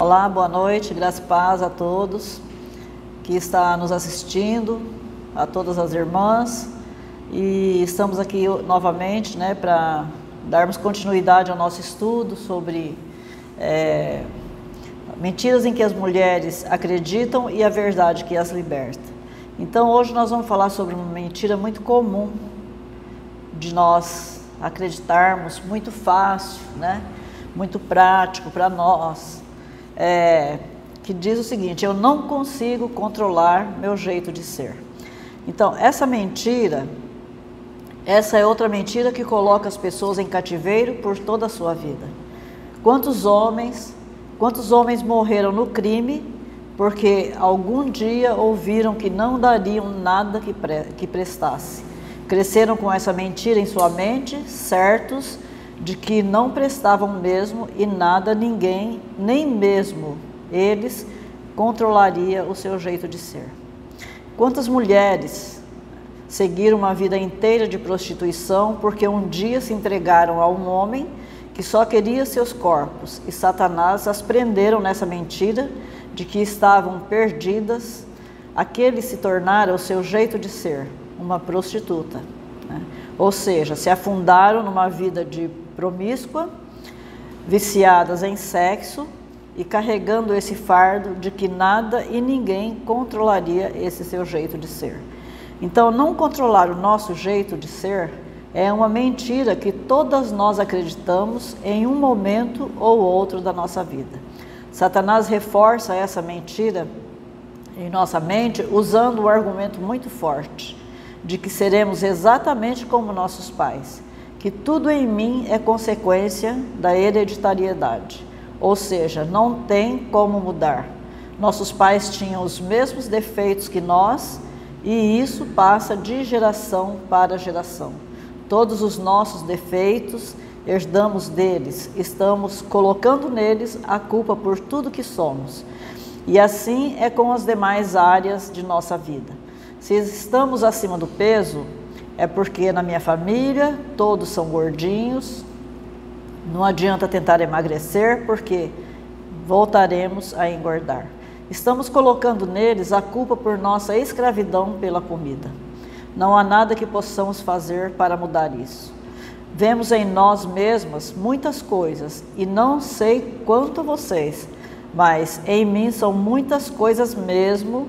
Olá, boa noite, graça e paz a todos que estão nos assistindo, a todas as irmãs. E estamos aqui novamente, para darmos continuidade ao nosso estudo sobre mentiras em que as mulheres acreditam e a verdade que as liberta. Então hoje nós vamos falar sobre uma mentira muito comum de nós acreditarmos, muito fácil, muito prático para nós, que diz o seguinte: eu não consigo controlar meu jeito de ser. Então essa é outra mentira que coloca as pessoas em cativeiro por toda a sua vida. Quantos homens morreram no crime porque algum dia ouviram que não dariam nada que prestasse. Cresceram com essa mentira em sua mente, certos de que não prestavam mesmo e nada, ninguém, nem mesmo eles, controlaria o seu jeito de ser. Quantas mulheres seguiram uma vida inteira de prostituição porque um dia se entregaram a um homem que só queria seus corpos, e Satanás as prenderam nessa mentira de que estavam perdidas. Aquele se tornara o seu jeito de ser, uma prostituta, Ou seja, se afundaram numa vida de promíscua, viciadas em sexo e carregando esse fardo de que nada e ninguém controlaria esse seu jeito de ser. Então, não controlar o nosso jeito de ser é uma mentira que todas nós acreditamos em um momento ou outro da nossa vida. Satanás reforça essa mentira em nossa mente usando um argumento muito forte de que seremos exatamente como nossos pais, que tudo em mim é consequência da hereditariedade, ou seja, não tem como mudar. Nossos pais tinham os mesmos defeitos que nós e isso passa de geração para geração. Todos os nossos defeitos herdamos deles, estamos colocando neles a culpa por tudo que somos. E assim é com as demais áreas de nossa vida. Se estamos acima do peso, é porque na minha família todos são gordinhos, não adianta tentar emagrecer porque voltaremos a engordar. Estamos colocando neles a culpa por nossa escravidão pela comida. Não há nada que possamos fazer para mudar isso. Vemos em nós mesmas muitas coisas, e não sei quanto vocês, mas em mim são muitas coisas mesmo,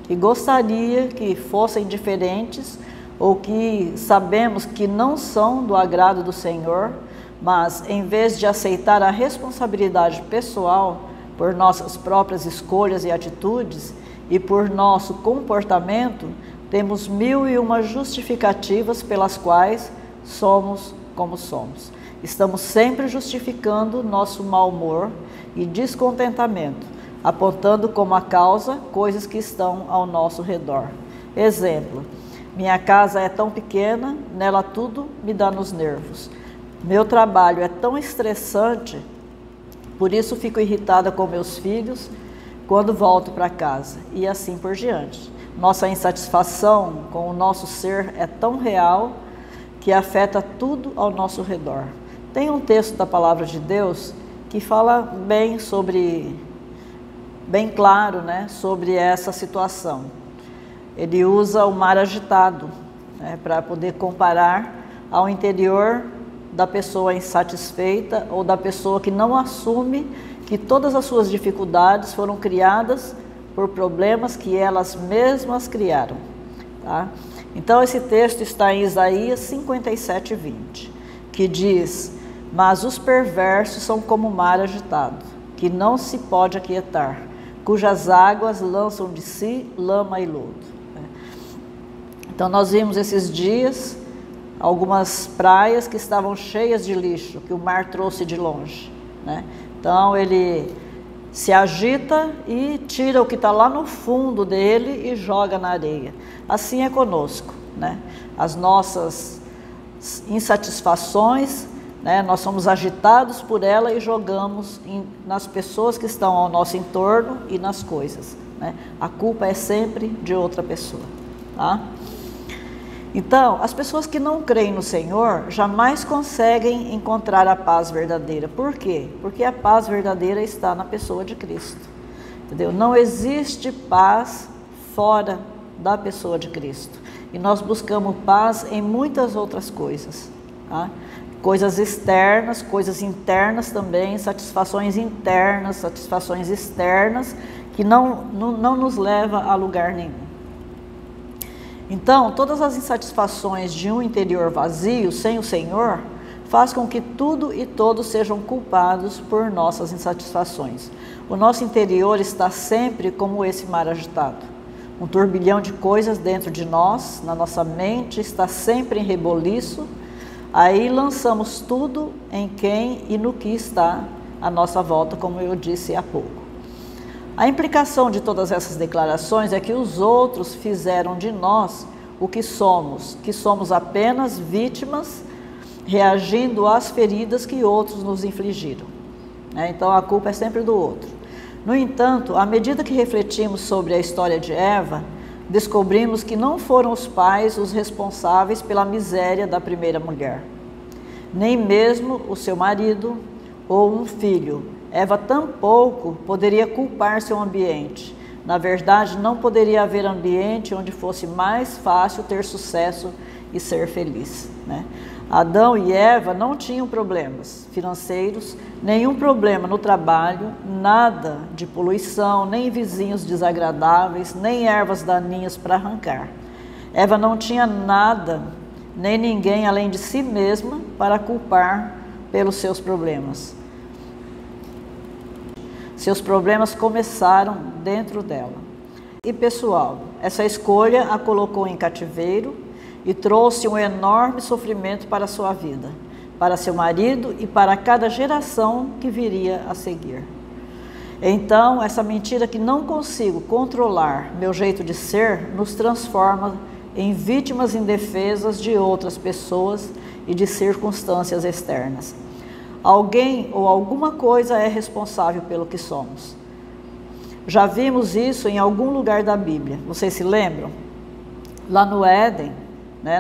e gostaria que fossem diferentes, ou que sabemos que não são do agrado do Senhor, mas em vez de aceitar a responsabilidade pessoal por nossas próprias escolhas e atitudes, e por nosso comportamento, temos 1001 justificativas pelas quais somos como somos. Estamos sempre justificando nosso mau humor e descontentamento, apontando como a causa coisas que estão ao nosso redor. Exemplo: minha casa é tão pequena, nela tudo me dá nos nervos. Meu trabalho é tão estressante, por isso fico irritada com meus filhos quando volto para casa, e assim por diante. Nossa insatisfação com o nosso ser é tão real que afeta tudo ao nosso redor. Tem um texto da Palavra de Deus que fala bem claro, sobre essa situação. Ele usa o mar agitado, para poder comparar ao interior da pessoa insatisfeita ou da pessoa que não assume que todas as suas dificuldades foram criadas por problemas que elas mesmas criaram. Então esse texto está em Isaías 57:20, que diz: mas os perversos são como o mar agitado, que não se pode aquietar, cujas águas lançam de si lama e lodo. Então nós vimos esses dias algumas praias que estavam cheias de lixo, que o mar trouxe de longe, Então ele se agita e tira o que está lá no fundo dele e joga na areia. Assim é conosco, As nossas insatisfações, nós somos agitados por ela e jogamos nas pessoas que estão ao nosso entorno e nas coisas, A culpa é sempre de outra pessoa, Então, as pessoas que não creem no Senhor jamais conseguem encontrar a paz verdadeira. Por quê? Porque a paz verdadeira está na pessoa de Cristo. Entendeu? Não existe paz fora da pessoa de Cristo. E nós buscamos paz em muitas outras coisas. Tá? Coisas externas, coisas internas também, satisfações internas, satisfações externas, que não nos leva a lugar nenhum. Então, todas as insatisfações de um interior vazio, sem o Senhor, faz com que tudo e todos sejam culpados por nossas insatisfações. O nosso interior está sempre como esse mar agitado. Um turbilhão de coisas dentro de nós, na nossa mente, está sempre em reboliço. Aí lançamos tudo em quem e no que está à nossa volta, como eu disse há pouco. A implicação de todas essas declarações é que os outros fizeram de nós o que somos apenas vítimas reagindo às feridas que outros nos infligiram. Então a culpa é sempre do outro. No entanto, à medida que refletimos sobre a história de Eva, descobrimos que não foram os pais os responsáveis pela miséria da primeira mulher, nem mesmo o seu marido ou um filho. Eva tampouco poderia culpar seu ambiente. Na verdade, não poderia haver ambiente onde fosse mais fácil ter sucesso e ser feliz. Adão e Eva não tinham problemas financeiros, nenhum problema no trabalho, nada de poluição, nem vizinhos desagradáveis, nem ervas daninhas para arrancar. Eva não tinha nada, nem ninguém além de si mesma para culpar pelos seus problemas. Seus problemas começaram dentro dela. E pessoal, essa escolha a colocou em cativeiro e trouxe um enorme sofrimento para a sua vida, para seu marido e para cada geração que viria a seguir. Então, essa mentira que não consigo controlar meu jeito de ser, nos transforma em vítimas indefesas de outras pessoas e de circunstâncias externas. Alguém ou alguma coisa é responsável pelo que somos. Já vimos isso em algum lugar da Bíblia. Vocês se lembram? Lá no Éden,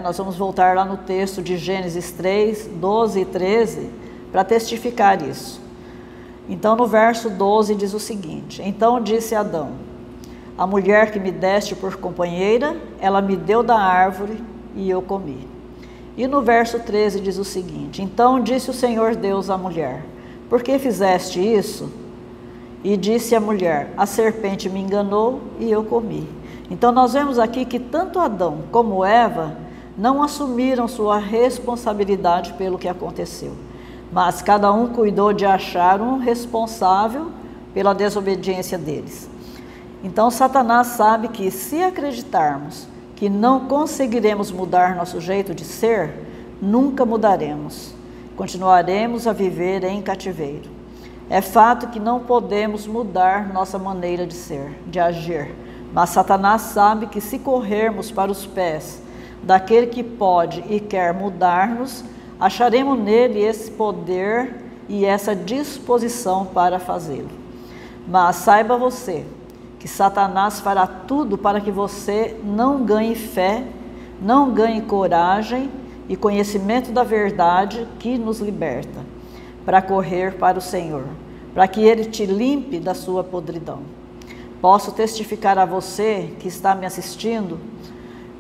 nós vamos voltar lá no texto de Gênesis 3, 12 e 13, para testificar isso. Então, no verso 12 diz o seguinte: Então disse Adão: a mulher que me deste por companheira, ela me deu da árvore e eu comi. E no verso 13 diz o seguinte: Então disse o Senhor Deus à mulher: Por que fizeste isso? E disse a mulher: A serpente me enganou e eu comi. Então nós vemos aqui que tanto Adão como Eva não assumiram sua responsabilidade pelo que aconteceu, mas cada um cuidou de achar um responsável pela desobediência deles. Então Satanás sabe que, se acreditarmos que não conseguiremos mudar nosso jeito de ser, nunca mudaremos. Continuaremos a viver em cativeiro. É fato que não podemos mudar nossa maneira de ser, de agir, mas Satanás sabe que, se corrermos para os pés daquele que pode e quer mudar-nos, acharemos nele esse poder e essa disposição para fazê-lo. Mas saiba você que Satanás fará tudo para que você não ganhe fé, não ganhe coragem e conhecimento da verdade que nos liberta, para correr para o Senhor, para que Ele te limpe da sua podridão. Posso testificar a você que está me assistindo,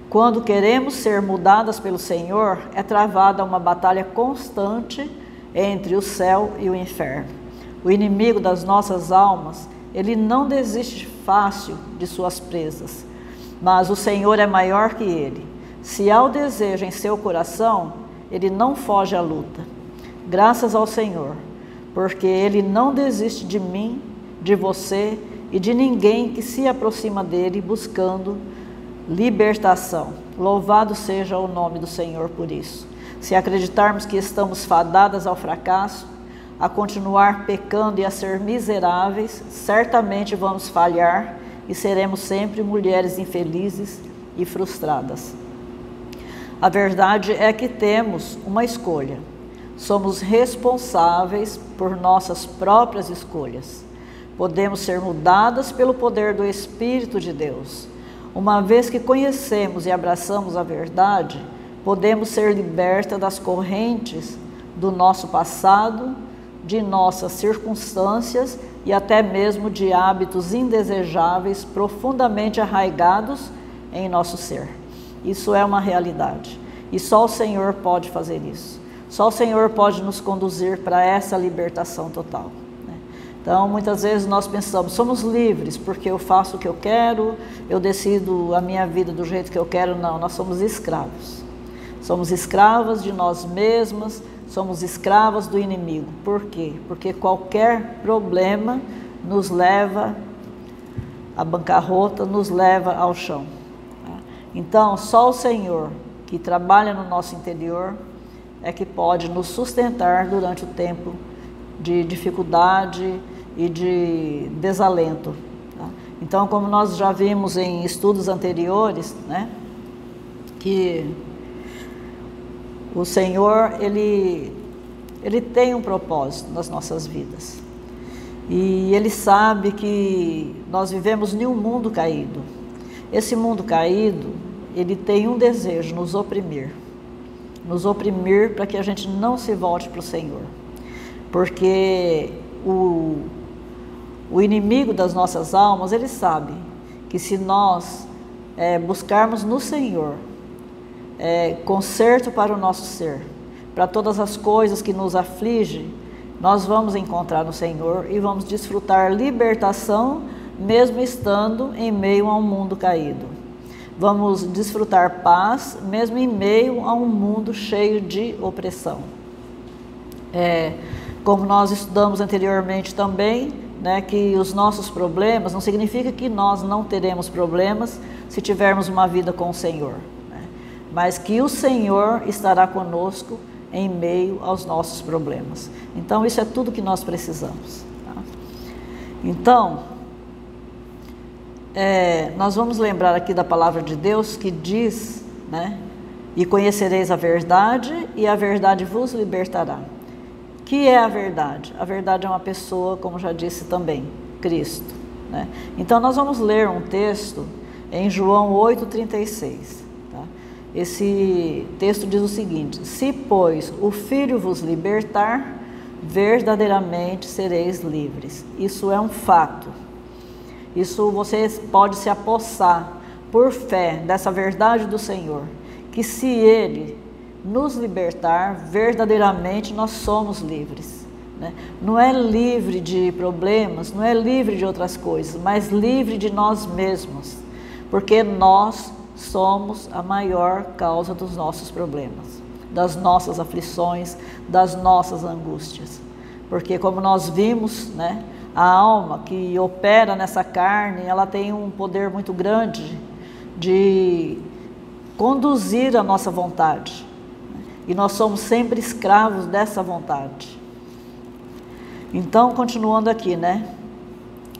quando queremos ser mudadas pelo Senhor, é travada uma batalha constante entre o céu e o inferno. O inimigo das nossas almas, ele não desiste fácil de suas presas, mas o Senhor é maior que ele. Se há o desejo em seu coração, ele não foge à luta. Graças ao Senhor, porque ele não desiste de mim, de você e de ninguém que se aproxima dele buscando libertação. Louvado seja o nome do Senhor por isso. Se acreditarmos que estamos fadadas ao fracasso, a continuar pecando e a ser miseráveis, certamente vamos falhar e seremos sempre mulheres infelizes e frustradas. A verdade é que temos uma escolha. Somos responsáveis por nossas próprias escolhas. Podemos ser mudadas pelo poder do Espírito de Deus, uma vez que conhecemos e abraçamos a verdade, podemos ser libertas das correntes do nosso passado, de nossas circunstâncias e até mesmo de hábitos indesejáveis profundamente arraigados em nosso ser. Isso é uma realidade e só o Senhor pode fazer isso. Só o Senhor pode nos conduzir para essa libertação total, né? Então, muitas vezes nós pensamos, somos livres porque eu faço o que eu quero, eu decido a minha vida do jeito que eu quero. Não, nós somos escravos. Somos escravas de nós mesmas, somos escravas do inimigo. Por quê? Porque qualquer problema nos leva à bancarrota, nos leva ao chão. Então, só o Senhor, que trabalha no nosso interior, é que pode nos sustentar durante o tempo de dificuldade e de desalento. Então, como nós já vimos em estudos anteriores, né, que o Senhor, Ele tem um propósito nas nossas vidas. E Ele sabe que nós vivemos em um mundo caído. Esse mundo caído, ele tem um desejo, nos oprimir para que a gente não se volte para o Senhor. Porque o inimigo das nossas almas, ele sabe que se nós buscarmos no Senhor conserto para o nosso ser, para todas as coisas que nos afligem, nós vamos encontrar no Senhor e vamos desfrutar libertação, mesmo estando em meio a um mundo caído. Vamos desfrutar paz, mesmo em meio a um mundo cheio de opressão. Como nós estudamos anteriormente também, né, que os nossos problemas não significa que nós não teremos problemas se tivermos uma vida com o Senhor, né? Mas que o Senhor estará conosco em meio aos nossos problemas. Então, isso é tudo que nós precisamos, tá? Então, nós vamos lembrar aqui da palavra de Deus que diz, né, e conhecereis a verdade e a verdade vos libertará. Que é a verdade? A verdade é uma pessoa, como já disse também, Cristo, né? Então nós vamos ler um texto em João 8,36, tá? Esse texto diz o seguinte: se, pois, o Filho vos libertar, verdadeiramente sereis livres. Isso é um fato. Isso você pode se apossar por fé dessa verdade do Senhor, que se Ele nos libertar, verdadeiramente nós somos livres, né? Não é livre de problemas, não é livre de outras coisas, mas livre de nós mesmos, porque nós somos a maior causa dos nossos problemas, das nossas aflições, das nossas angústias. Porque, como nós vimos, né, a alma que opera nessa carne, ela tem um poder muito grande de conduzir a nossa vontade. E nós somos sempre escravos dessa vontade. Então, continuando aqui, né?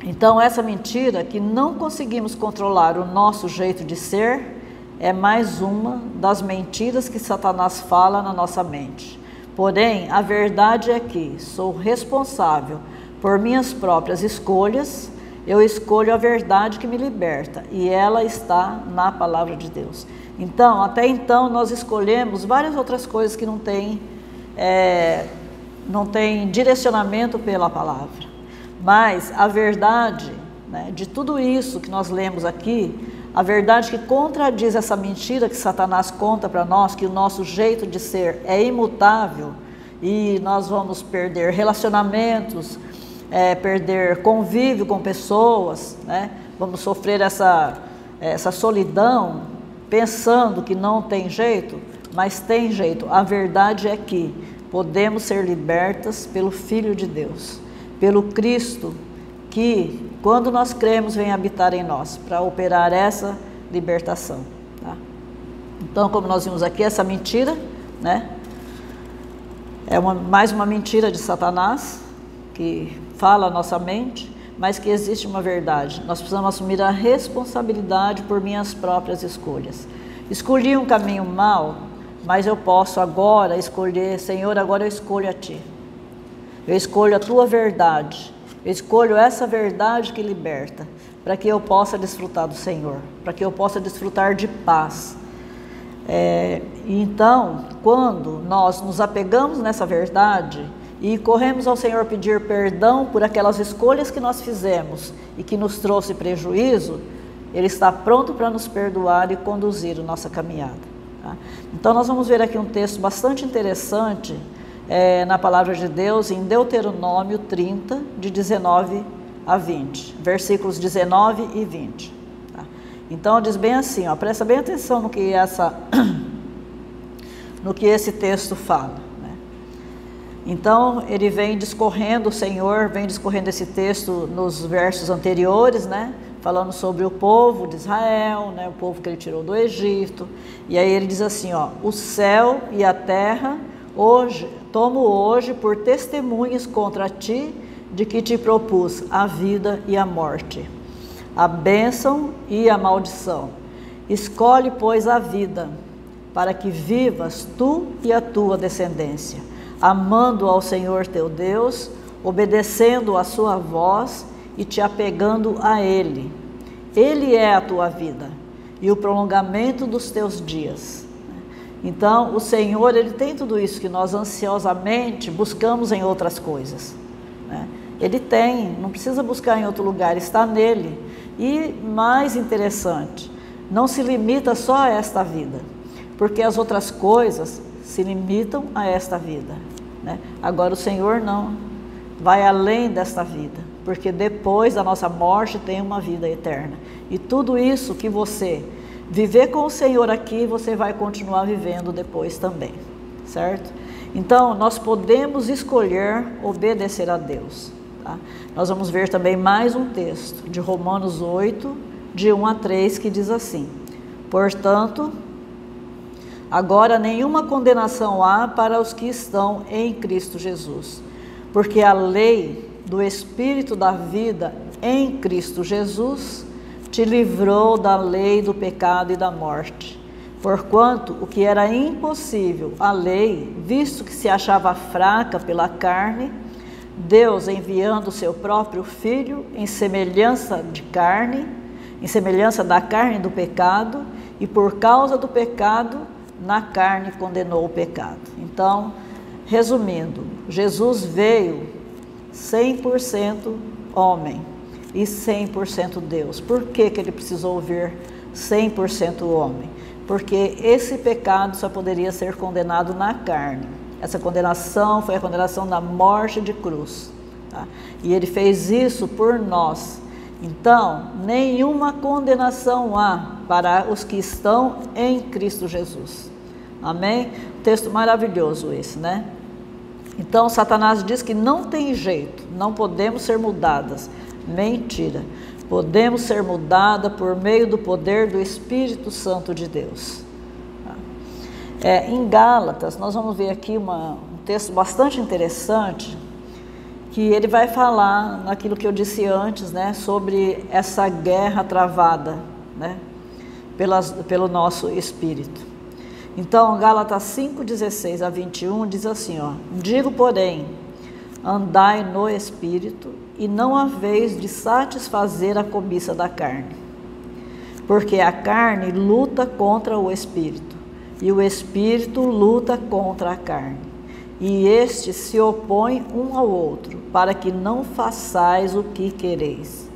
Então, essa mentira que não conseguimos controlar o nosso jeito de ser é mais uma das mentiras que Satanás fala na nossa mente. Porém, a verdade é que sou responsável por minhas próprias escolhas. Eu escolho a verdade que me liberta e ela está na palavra de Deus. Então, até então, nós escolhemos várias outras coisas que não tem direcionamento pela palavra. Mas a verdade, né, de tudo isso que nós lemos aqui, a verdade que contradiz essa mentira que Satanás conta para nós, que o nosso jeito de ser é imutável e nós vamos perder relacionamentos, perder convívio com pessoas, né? Vamos sofrer essa solidão, pensando que não tem jeito, mas tem jeito. A verdade é que podemos ser libertas pelo Filho de Deus, pelo Cristo, que quando nós cremos vem habitar em nós, para operar essa libertação, tá? Então, como nós vimos aqui, essa mentira, né, é mais uma mentira de Satanás, que fala a nossa mente, mas que existe uma verdade. Nós precisamos assumir a responsabilidade por minhas próprias escolhas. Escolhi um caminho mau, mas eu posso agora escolher, Senhor, agora eu escolho a Ti. Eu escolho a Tua verdade. Eu escolho essa verdade que liberta. para que eu possa desfrutar do Senhor, para que eu possa desfrutar de paz. Então, quando nós nos apegamos nessa verdade e corremos ao Senhor pedir perdão por aquelas escolhas que nós fizemos e que nos trouxe prejuízo, Ele está pronto para nos perdoar e conduzir a nossa caminhada. Tá? Então, nós vamos ver aqui um texto bastante interessante na Palavra de Deus, em Deuteronômio 30, de 19 a 20, versículos 19 e 20. Tá? Então, diz bem assim, ó, presta bem atenção no que esse texto fala. Né? Então, ele vem discorrendo, o Senhor vem discorrendo esse texto nos versos anteriores, né? Falando sobre o povo de Israel, né? O povo que ele tirou do Egito. E aí ele diz assim, ó, o céu e a terra tomo hoje por testemunhas contra ti, de que te propus a vida e a morte, a bênção e a maldição. Escolhe, pois, a vida, para que vivas tu e a tua descendência, amando ao Senhor teu Deus, obedecendo a sua voz e te apegando a Ele. Ele é a tua vida e o prolongamento dos teus dias. Então, o Senhor, Ele tem tudo isso que nós ansiosamente buscamos em outras coisas. Né? Ele tem, não precisa buscar em outro lugar, está nele. E mais interessante, não se limita só a esta vida, porque as outras coisas se limitam a esta vida. Né? Agora o Senhor não, vai além desta vida, porque depois da nossa morte tem uma vida eterna. E tudo isso que você viver com o Senhor aqui, você vai continuar vivendo depois também, certo? Então, nós podemos escolher obedecer a Deus. Tá? Nós vamos ver também mais um texto de Romanos 8, de 1 a 3, que diz assim: portanto, agora nenhuma condenação há para os que estão em Cristo Jesus, porque a lei do Espírito da vida em Cristo Jesus te livrou da lei do pecado e da morte. Porquanto o que era impossível à lei, visto que se achava fraca pela carne, Deus, enviando o seu próprio Filho em semelhança da carne do pecado, e por causa do pecado, na carne condenou o pecado. Então, resumindo, Jesus veio 100% homem e 100% Deus. Por que que ele precisou vir 100% homem? Porque esse pecado só poderia ser condenado na carne. Essa condenação foi a condenação da morte de cruz. Tá? E ele fez isso por nós. Então, nenhuma condenação há para os que estão em Cristo Jesus. Amém? Texto maravilhoso esse, né? Então, Satanás diz que não tem jeito, não podemos ser mudadas. Mentira. Podemos ser mudadas por meio do poder do Espírito Santo de Deus. Em Gálatas, nós vamos ver aqui um texto bastante interessante, que ele vai falar naquilo que eu disse antes, né, sobre essa guerra travada, né, pelo nosso espírito. Então, Gálatas 5, 16 a 21 diz assim, ó, digo, porém, andai no Espírito e não haveis de satisfazer a cobiça da carne, porque a carne luta contra o Espírito e o Espírito luta contra a carne, e estes se opõem um ao outro, para que não façais o que quereis.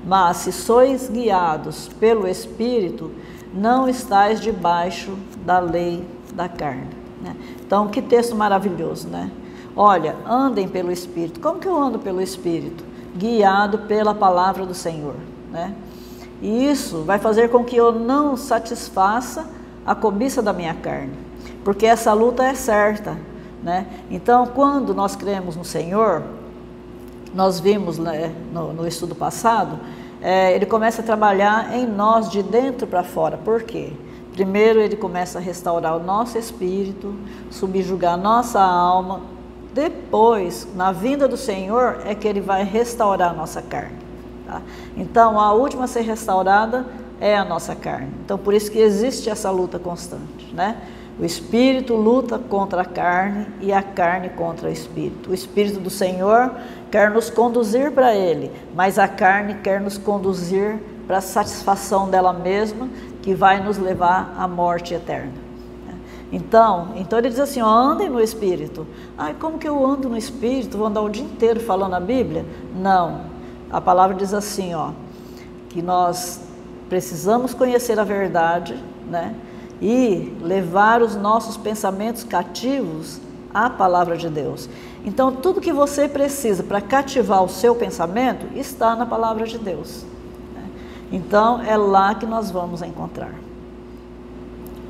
Mas se sois guiados pelo Espírito, não estáis debaixo da lei da carne. Né? Então, que texto maravilhoso, né? Olha, andem pelo Espírito. Como que eu ando pelo Espírito? Guiado pela palavra do Senhor, né? E isso vai fazer com que eu não satisfaça a cobiça da minha carne, porque essa luta é certa, né? Então, quando nós cremos no Senhor, nós vimos, né, no estudo passado, ele começa a trabalhar em nós de dentro para fora. Por quê? Primeiro ele começa a restaurar o nosso espírito, subjugar a nossa alma. Depois, na vinda do Senhor, é que ele vai restaurar a nossa carne. Tá? Então, a última a ser restaurada é a nossa carne. Então, por isso que existe essa luta constante, né? O espírito luta contra a carne e a carne contra o espírito. O espírito do Senhor quer nos conduzir para Ele, mas a carne quer nos conduzir para a satisfação dela mesma, que vai nos levar à morte eterna. Então ele diz assim, ó, andem no Espírito. Ai, como que eu ando no Espírito? Vou andar o dia inteiro falando a Bíblia? Não. A palavra diz assim, ó, que nós precisamos conhecer a verdade, né? E levar os nossos pensamentos cativos à palavra de Deus. Então, tudo que você precisa para cativar o seu pensamento está na palavra de Deus. Então, é lá que nós vamos encontrar.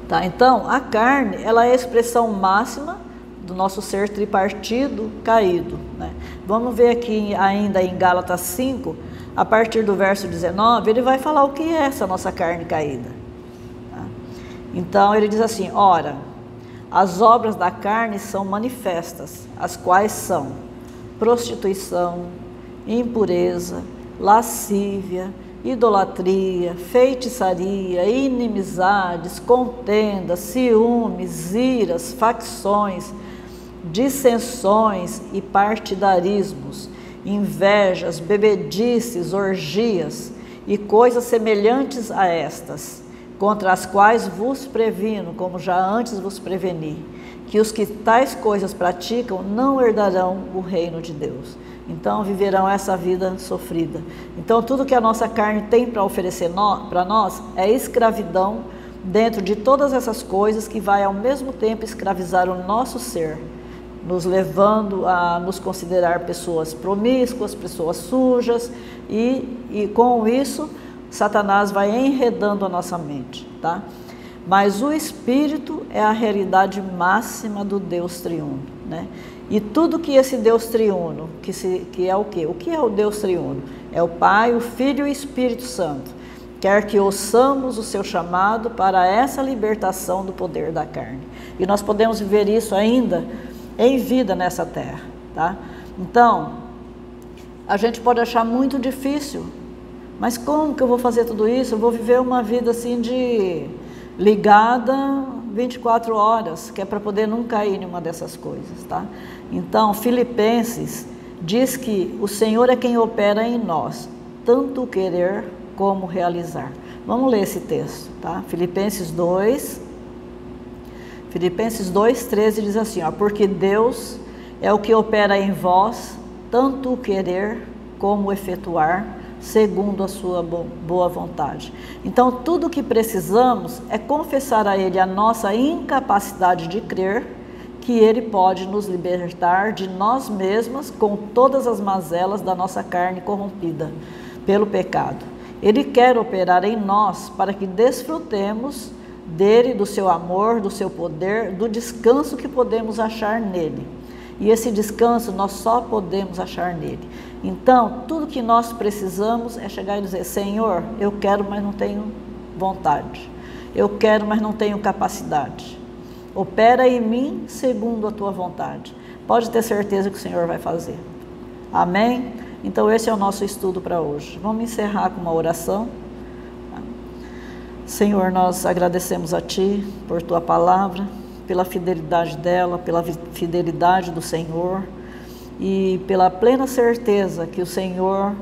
Tá? Então, a carne, ela é a expressão máxima do nosso ser tripartido caído, né? Vamos ver aqui ainda em Gálatas 5, a partir do verso 19, ele vai falar o que é essa nossa carne caída. Tá? Então, ele diz assim, ora, as obras da carne são manifestas, as quais são prostituição, impureza, lascívia, idolatria, feitiçaria, inimizades, contendas, ciúmes, iras, facções, dissensões e partidarismos, invejas, bebedices, orgias e coisas semelhantes a estas, contra as quais vos previno, como já antes vos preveni, que os que tais coisas praticam não herdarão o reino de Deus. Então viverão essa vida sofrida. Então tudo que a nossa carne tem para oferecer para nós é escravidão dentro de todas essas coisas, que vai ao mesmo tempo escravizar o nosso ser, nos levando a nos considerar pessoas promíscuas, pessoas sujas, e com isso Satanás vai enredando a nossa mente, tá? Mas o Espírito é a realidade máxima do Deus triuno, né? E tudo que esse Deus triuno, que é o quê? O que é o Deus triuno? É o Pai, o Filho e o Espírito Santo. Quer que ouçamos o seu chamado para essa libertação do poder da carne. E nós podemos viver isso ainda em vida nessa terra, tá? Então, a gente pode achar muito difícil, mas como que eu vou fazer tudo isso? Eu vou viver uma vida assim de ligada 24 horas, que é para poder não cair em uma dessas coisas, tá? Então, Filipenses diz que o Senhor é quem opera em nós, tanto o querer como realizar. Vamos ler esse texto, tá? Filipenses 2:13 diz assim, ó, porque Deus é o que opera em vós, tanto o querer como o efetuar, segundo a sua boa vontade. Então, tudo o que precisamos é confessar a Ele a nossa incapacidade de crer que Ele pode nos libertar de nós mesmas com todas as mazelas da nossa carne corrompida pelo pecado. Ele quer operar em nós para que desfrutemos dele, do seu amor, do seu poder, do descanso que podemos achar nele. E esse descanso nós só podemos achar nele. Então, tudo que nós precisamos é chegar e dizer, Senhor, eu quero, mas não tenho vontade. Eu quero, mas não tenho capacidade. Opera em mim segundo a tua vontade. Pode ter certeza que o Senhor vai fazer. Amém? Então, esse é o nosso estudo para hoje. Vamos encerrar com uma oração. Senhor, nós agradecemos a Ti por Tua palavra, pela fidelidade dela, pela fidelidade do Senhor e pela plena certeza que o Senhor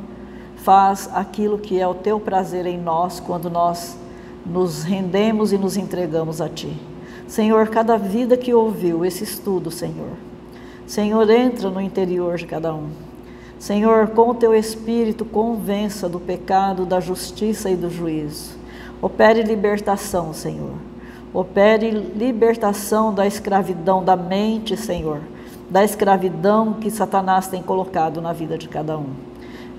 faz aquilo que é o Teu prazer em nós quando nós nos rendemos e nos entregamos a Ti. Senhor, cada vida que ouviu esse estudo, Senhor, entra no interior de cada um. Senhor, com o Teu Espírito, convença do pecado, da justiça e do juízo. Opere libertação, Senhor. Opere libertação da escravidão da mente, Senhor, da escravidão que Satanás tem colocado na vida de cada um.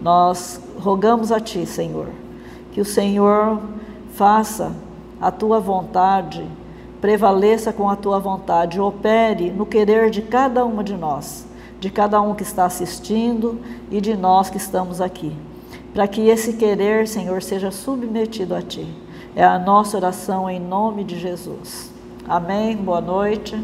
Nós rogamos a Ti, Senhor, que o Senhor faça a Tua vontade, prevaleça com a Tua vontade, opere no querer de cada uma de nós, de cada um que está assistindo e de nós que estamos aqui, para que esse querer, Senhor, seja submetido a Ti. É a nossa oração em nome de Jesus. Amém? Boa noite.